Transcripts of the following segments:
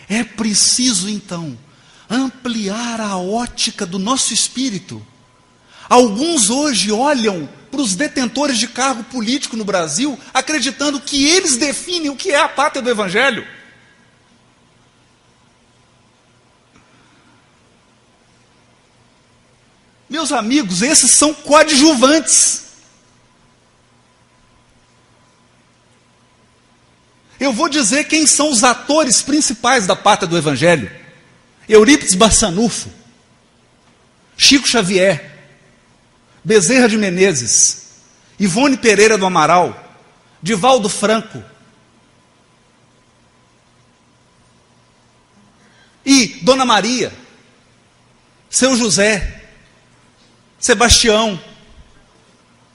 É preciso, então, ampliar a ótica do nosso espírito. Alguns hoje olham para os detentores de cargo político no Brasil, acreditando que eles definem o que é a pátria do Evangelho. Meus amigos, esses são coadjuvantes. Eu vou dizer quem são os atores principais da pátria do Evangelho. Eurípides Barçanufo, Chico Xavier, Bezerra de Menezes, Ivone Pereira do Amaral, Divaldo Franco. E Dona Maria, Seu José, Sebastião,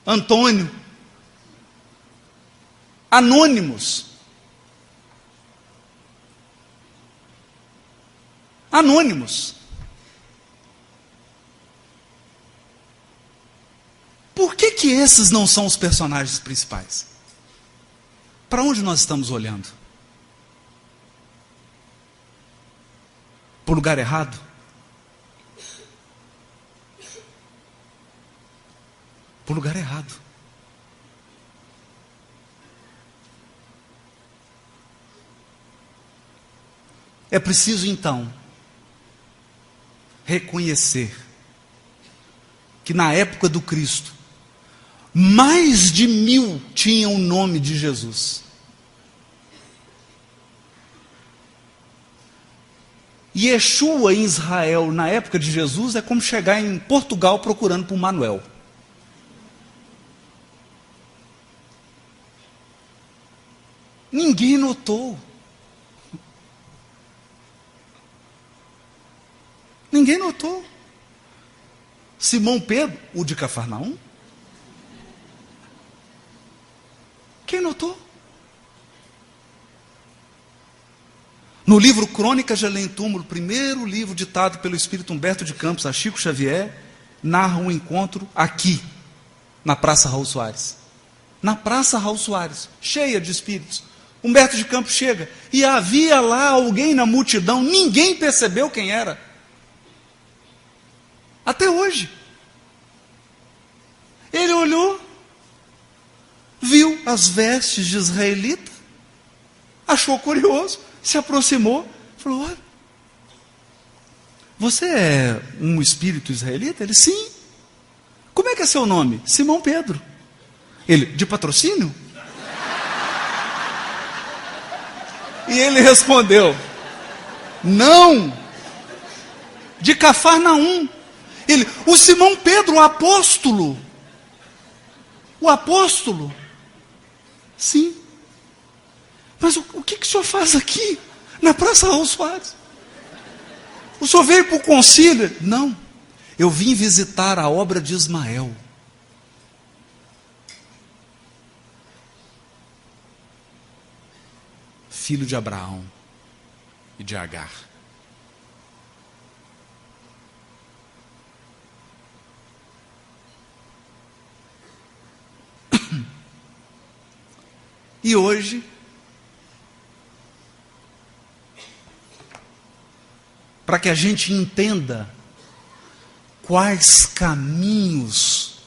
Antônio, anônimos. Anônimos. Por que que esses não são os personagens principais? Para onde nós estamos olhando? Para o lugar errado? Para o lugar errado. É preciso, então, reconhecer que na época do Cristo, mais de 1000 tinham o nome de Jesus. Yeshua em Israel, na época de Jesus, é como chegar em Portugal procurando por Manuel. Ninguém notou. Ninguém notou. Simão Pedro, o de Cafarnaum? Quem notou? No livro Crônicas de Além Túmulo, primeiro livro ditado pelo espírito Humberto de Campos a Chico Xavier, narra um encontro aqui, na Praça Raul Soares. Na Praça Raul Soares, cheia de espíritos. Humberto de Campos chega, e havia lá alguém na multidão, ninguém percebeu quem era. Até hoje. Ele olhou, viu as vestes de israelita, achou curioso, se aproximou, falou: olha, você é um espírito israelita? Ele: sim. Como é que é seu nome? Simão Pedro. Ele: de patrocínio? E ele respondeu: não, de Cafarnaum. Ele: o Simão Pedro, o apóstolo. O apóstolo? Sim. Mas o que o senhor faz aqui, na Praça Raul Soares? O senhor veio para o concílio? Não, eu vim visitar a obra de Ismael. Filho de Abraão e de Agar. E hoje, para que a gente entenda quais caminhos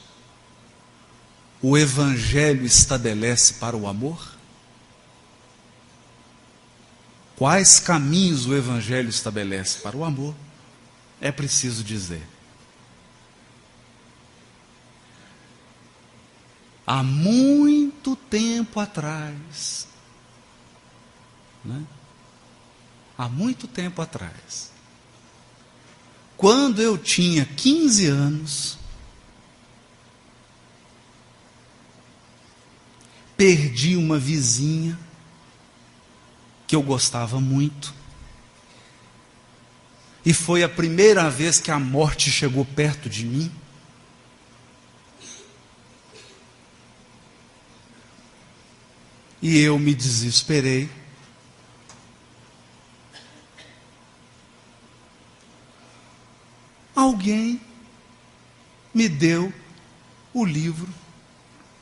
o Evangelho estabelece para o amor, quais caminhos o Evangelho estabelece para o amor, é preciso dizer: há muito tempo atrás, há muito tempo atrás, quando eu tinha 15 anos, perdi uma vizinha que eu gostava muito, e foi a primeira vez que a morte chegou perto de mim. E eu me desesperei. Alguém me deu o livro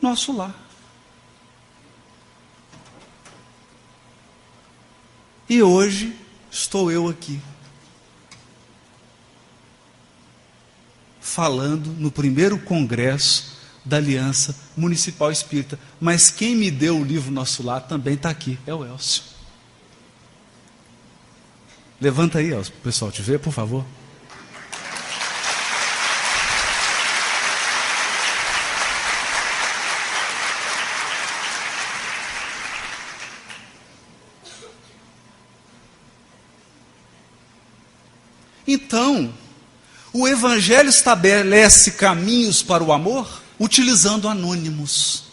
Nosso Lar. E hoje estou eu aqui, falando no primeiro congresso da Aliança Municipal Espírita. Mas quem me deu o livro Nosso Lar também está aqui, é o Elcio. Levanta aí, Elcio, para o pessoal te ver, por favor. Então, o Evangelho estabelece caminhos para o amor utilizando anônimos.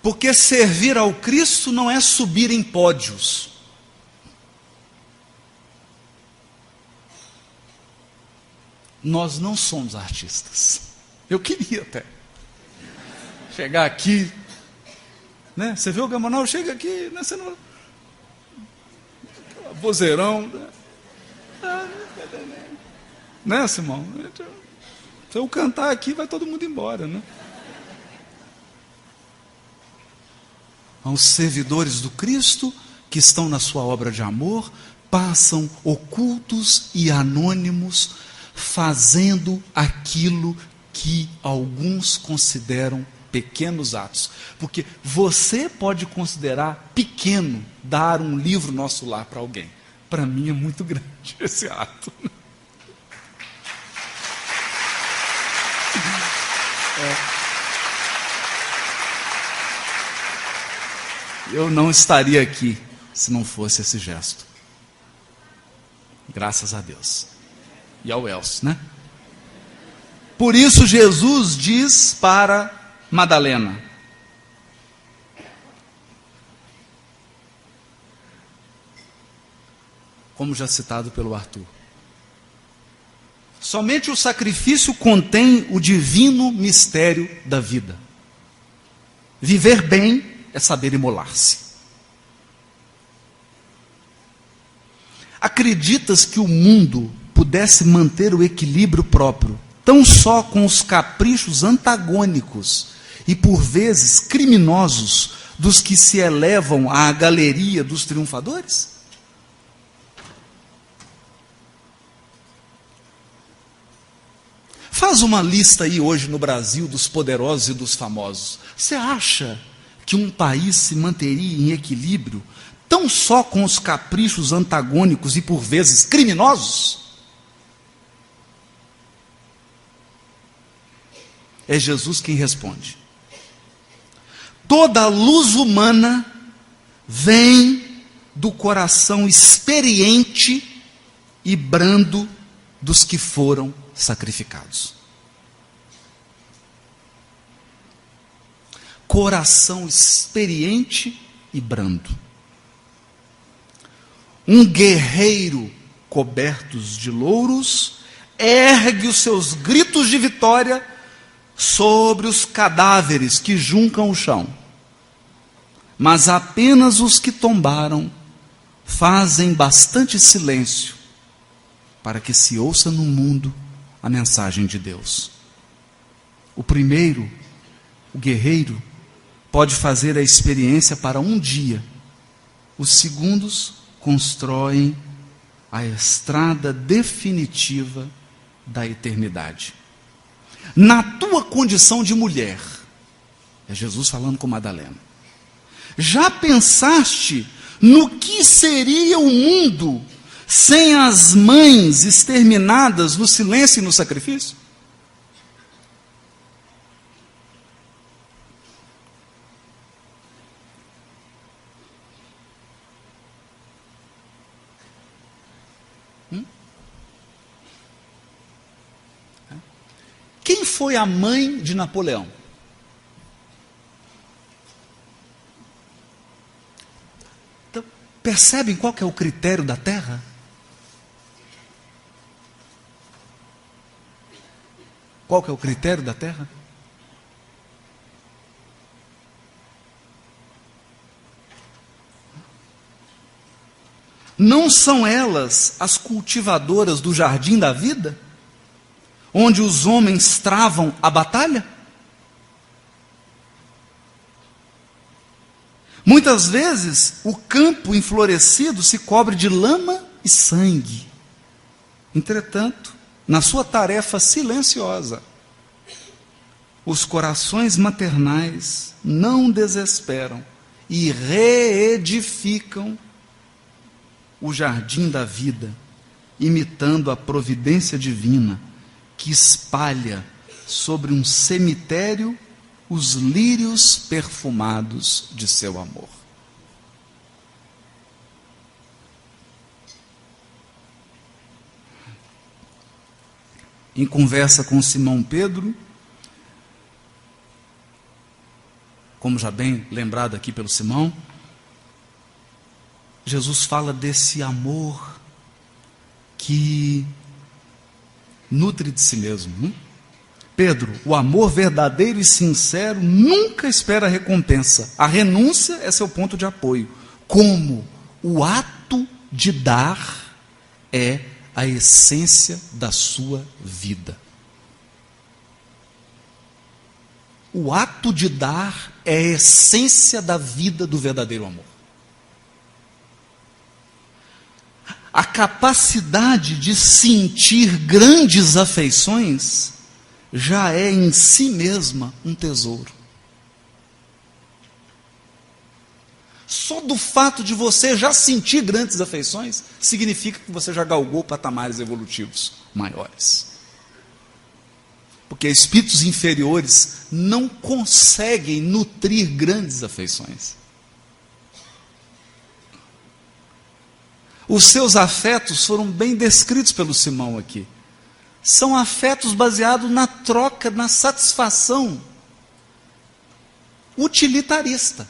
Porque servir ao Cristo não é subir em pódios. Nós não somos artistas. Eu queria até chegar aqui, né? Você vê o Gamonal, chega aqui, né? Você não... vozeirão, né, Simão? Se eu cantar aqui, vai todo mundo embora, né? Os servidores do Cristo, que estão na sua obra de amor, passam ocultos e anônimos, fazendo aquilo que alguns consideram pequenos atos. Porque você pode considerar pequeno dar um livro Nosso Lar para alguém. Para mim é muito grande esse ato. Eu não estaria aqui se não fosse esse gesto. Graças a Deus. E ao Elcio, né? Por isso Jesus diz para Madalena: como já citado pelo Arthur, somente o sacrifício contém o divino mistério da vida. Viver bem é saber imolar-se. Acreditas que o mundo pudesse manter o equilíbrio próprio tão só com os caprichos antagônicos e por vezes criminosos dos que se elevam à galeria dos triunfadores? Faz uma lista aí hoje no Brasil dos poderosos e dos famosos. Você acha que um país se manteria em equilíbrio tão só com os caprichos antagônicos e por vezes criminosos? É Jesus quem responde. Toda a luz humana vem do coração experiente e brando dos que foram sacrificados. Coração experiente e brando. Um guerreiro cobertos de louros ergue os seus gritos de vitória sobre os cadáveres que juncam o chão. Mas apenas os que tombaram fazem bastante silêncio para que se ouça no mundo a mensagem de Deus. O primeiro, o guerreiro, pode fazer a experiência para um dia. Os segundos constroem a estrada definitiva da eternidade. Na tua condição de mulher, é Jesus falando com Madalena, já pensaste no que seria o mundo sem as mães exterminadas no silêncio e no sacrifício? Quem foi a mãe de Napoleão? Então, percebem qual que é o critério da terra? Qual que é o critério da terra? Não são elas as cultivadoras do jardim da vida? Onde os homens travam a batalha? Muitas vezes, o campo enflorescido se cobre de lama e sangue. Entretanto, na sua tarefa silenciosa, os corações maternais não desesperam e reedificam o jardim da vida, imitando a providência divina que espalha sobre um cemitério os lírios perfumados de seu amor. Em conversa com Simão Pedro, como já bem lembrado aqui pelo Simão, Jesus fala desse amor que nutre de si mesmo. Pedro, o amor verdadeiro e sincero nunca espera recompensa. A renúncia é seu ponto de apoio. Como o ato de dar é a essência da sua vida. O ato de dar é a essência da vida do verdadeiro amor. A capacidade de sentir grandes afeições já é em si mesma um tesouro. Só do fato de você já sentir grandes afeições, significa que você já galgou patamares evolutivos maiores. Porque espíritos inferiores não conseguem nutrir grandes afeições. Os seus afetos foram bem descritos pelo Simão aqui. São afetos baseados na troca, na satisfação utilitarista.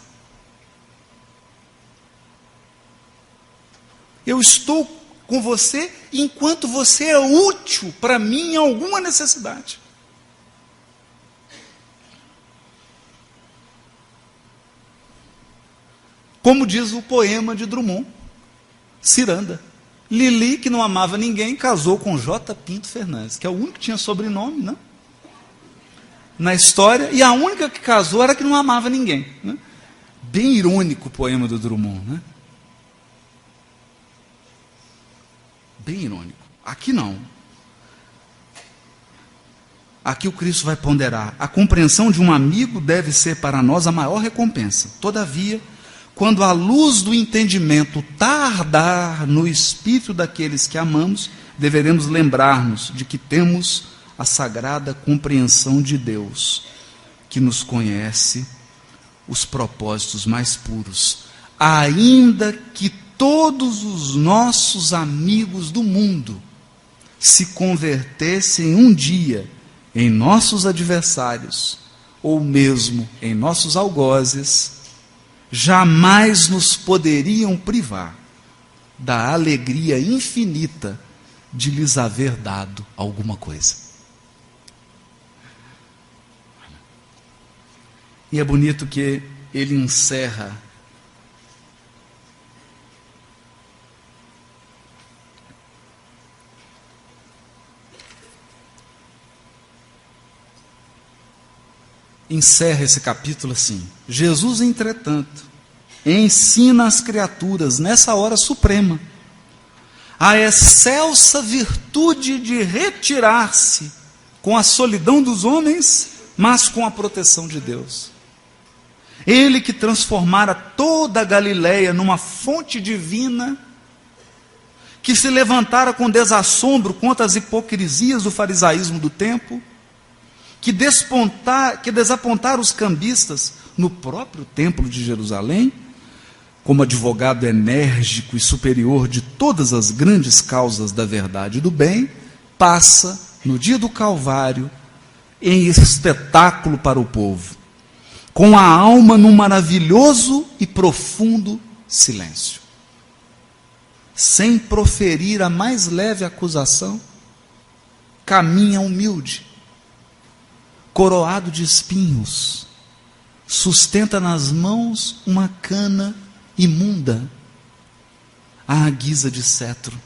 Eu estou com você enquanto você é útil para mim em alguma necessidade. Como diz o poema de Drummond, Ciranda. Lili, que não amava ninguém, casou com J. Pinto Fernandes, que é o único que tinha sobrenome, né? Na história, e a única que casou era que não amava ninguém. Né? Bem irônico o poema do Drummond, né? Bem irônico. Aqui não. Aqui o Cristo vai ponderar. A compreensão de um amigo deve ser para nós a maior recompensa. Todavia, quando a luz do entendimento tardar no espírito daqueles que amamos, deveremos lembrar-nos de que temos a sagrada compreensão de Deus, que nos conhece os propósitos mais puros, ainda que todos os nossos amigos do mundo se convertessem um dia em nossos adversários, ou mesmo em nossos algozes, jamais nos poderiam privar da alegria infinita de lhes haver dado alguma coisa. E é bonito que ele encerra esse capítulo assim: Jesus, entretanto, ensina as criaturas nessa hora suprema a excelsa virtude de retirar-se com a solidão dos homens, mas com a proteção de Deus. Ele que transformara toda a Galileia numa fonte divina, que se levantara com desassombro contra as hipocrisias do farisaísmo do tempo, que desapontara os cambistas no próprio templo de Jerusalém, como advogado enérgico e superior de todas as grandes causas da verdade e do bem, passa, no dia do Calvário, em espetáculo para o povo, com a alma num maravilhoso e profundo silêncio, sem proferir a mais leve acusação, caminha humilde, coroado de espinhos, sustenta nas mãos uma cana imunda, à guisa de cetro,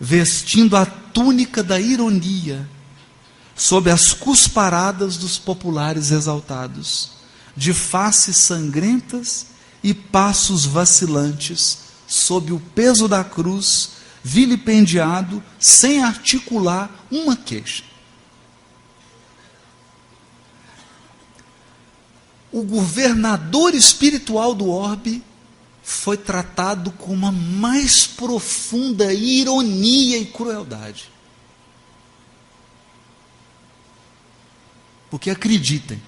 vestindo a túnica da ironia, sob as cusparadas dos populares exaltados, de faces sangrentas e passos vacilantes, sob o peso da cruz, vilipendiado, sem articular uma queixa. O governador espiritual do orbe foi tratado com uma mais profunda ironia e crueldade. Porque acreditem,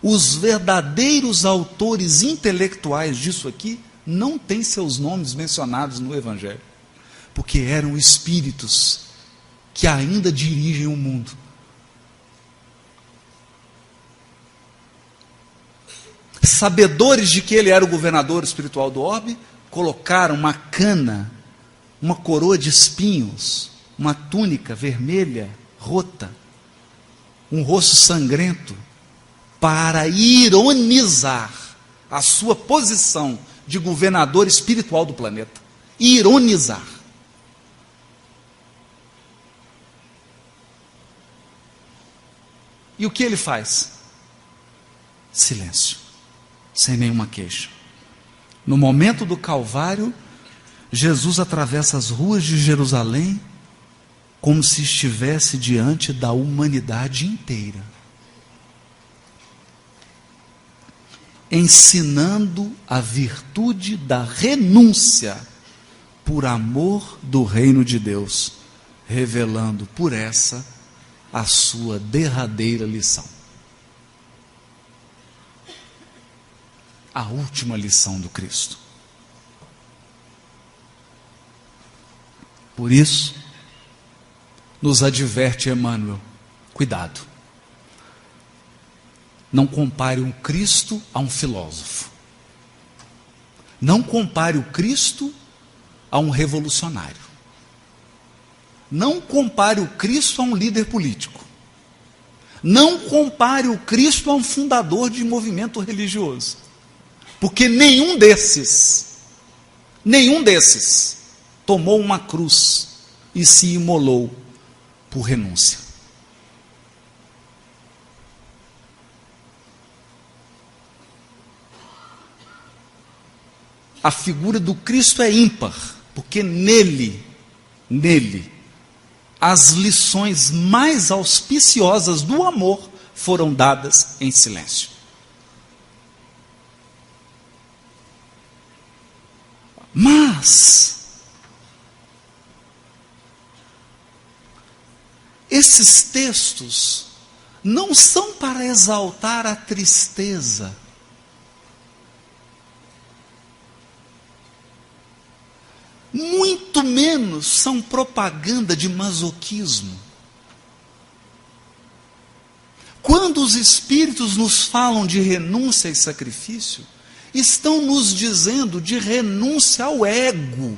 os verdadeiros autores intelectuais disso aqui não têm seus nomes mencionados no Evangelho, porque eram espíritos que ainda dirigem o mundo. Sabedores de que ele era o governador espiritual do orbe, colocaram uma cana, uma coroa de espinhos, uma túnica vermelha, rota, um rosto sangrento, para ironizar a sua posição de governador espiritual do planeta. Ironizar. E o que ele faz? Silêncio, sem nenhuma queixa. No momento do Calvário, Jesus atravessa as ruas de Jerusalém como se estivesse diante da humanidade inteira, ensinando a virtude da renúncia por amor do reino de Deus, revelando por essa a sua derradeira lição. A última lição do Cristo. Por isso, nos adverte Emmanuel: cuidado. Não compare um Cristo a um filósofo. Não compare o Cristo a um revolucionário. Não compare o Cristo a um líder político. Não compare o Cristo a um fundador de movimento religioso. Porque nenhum desses tomou uma cruz e se imolou por renúncia. A figura do Cristo é ímpar, porque nele, as lições mais auspiciosas do amor foram dadas em silêncio. Mas esses textos não são para exaltar a tristeza, muito menos são propaganda de masoquismo. Quando os espíritos nos falam de renúncia e sacrifício, estão nos dizendo de renúncia ao ego,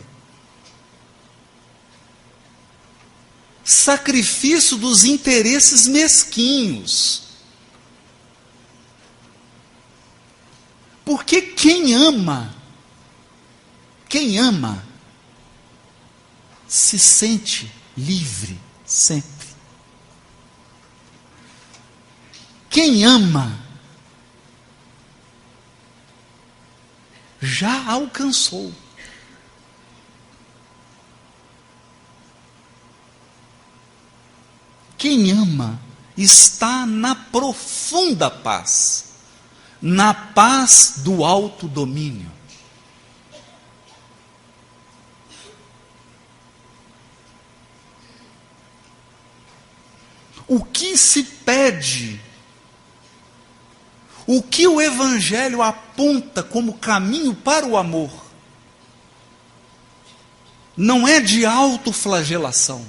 sacrifício dos interesses mesquinhos. Porque quem ama, se sente livre sempre. Quem ama já alcançou. Quem ama está na profunda paz, na paz do autodomínio. O que se pede, o que o Evangelho aponta como caminho para o amor, não é de autoflagelação,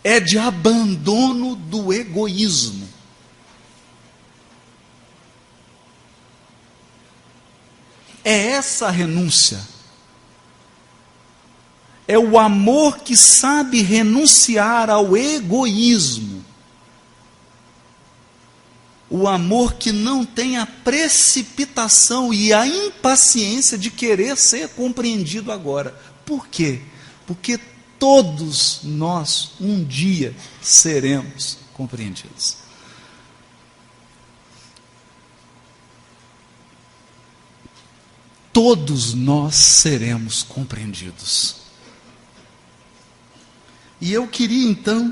é de abandono do egoísmo. É essa a renúncia. É o amor que sabe renunciar ao egoísmo. O amor que não tem a precipitação e a impaciência de querer ser compreendido agora. Por quê? Porque todos nós um dia seremos compreendidos. todos nós seremos compreendidos. E eu queria então,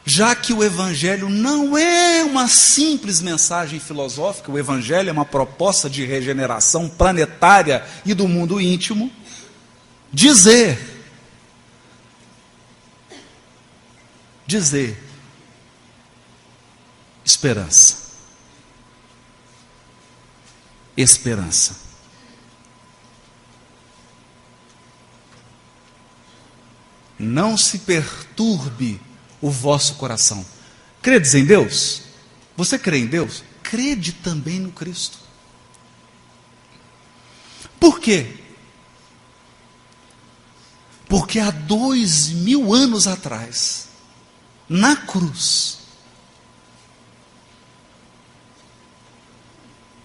já que o Evangelho não é uma simples mensagem filosófica, o Evangelho é uma proposta de regeneração planetária e do mundo íntimo, dizer, esperança. Esperança. Não se perturbe o vosso coração. Credes em Deus? Você crê em Deus? Crede também no Cristo. Por quê? Porque há 2000 anos atrás, na cruz,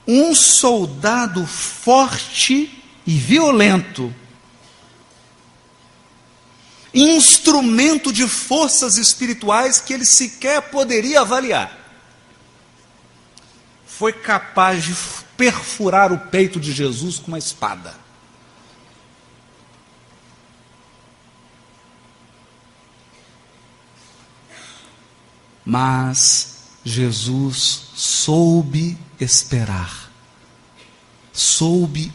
um soldado forte e violento, instrumento de forças espirituais que ele sequer poderia avaliar, foi capaz de perfurar o peito de Jesus com uma espada. Mas Jesus soube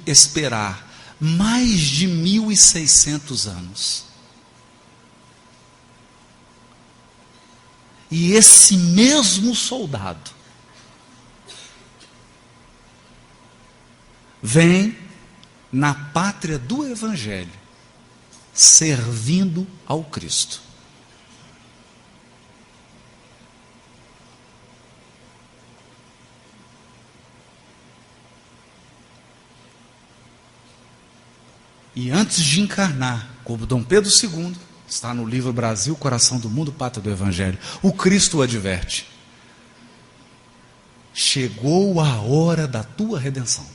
esperar mais de 1600 anos. E esse mesmo soldado vem na pátria do Evangelho, servindo ao Cristo. E antes de encarnar, como Dom Pedro II, está no livro Brasil, Coração do Mundo, Pátria do Evangelho, o Cristo o adverte: chegou a hora da tua redenção.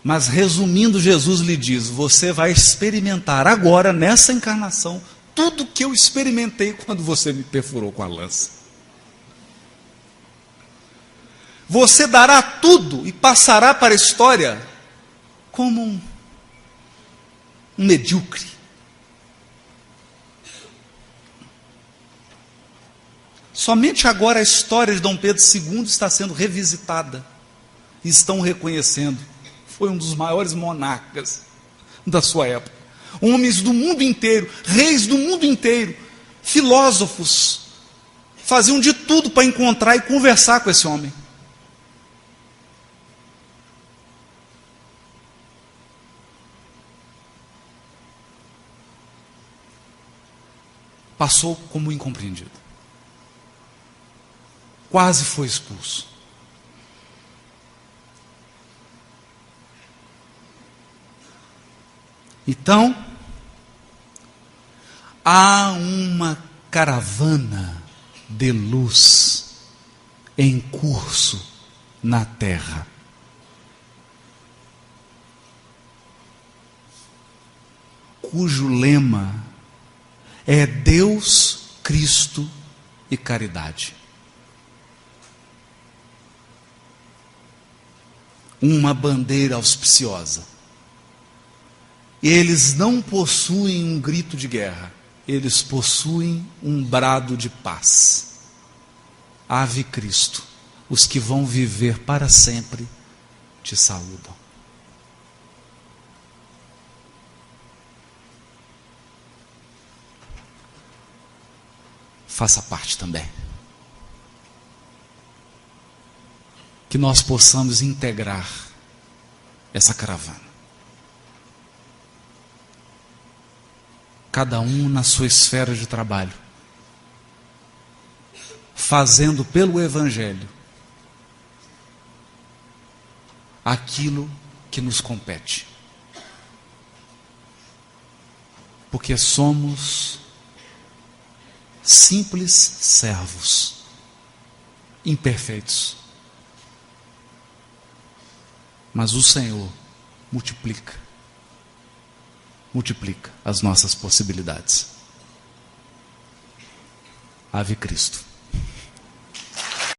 Mas resumindo, Jesus lhe diz: você vai experimentar agora, nessa encarnação, tudo que eu experimentei quando você me perfurou com a lança. Você dará tudo e passará para a história como um medíocre. Somente agora a história de Dom Pedro II está sendo revisitada. E estão reconhecendo. Foi um dos maiores monarcas da sua época. Homens do mundo inteiro, reis do mundo inteiro, filósofos, faziam de tudo para encontrar e conversar com esse homem. Passou como incompreendido. Quase foi expulso. Então, há uma caravana de luz em curso na terra. Cujo lema é Deus, Cristo e caridade. Uma bandeira auspiciosa. Eles não possuem um grito de guerra, eles possuem um brado de paz. Ave Cristo, os que vão viver para sempre te saúdam. Faça parte também. Que nós possamos integrar essa caravana. Cada um na sua esfera de trabalho, fazendo pelo Evangelho aquilo que nos compete. Porque somos simples servos, imperfeitos. Mas o Senhor multiplica as nossas possibilidades. Ave Cristo.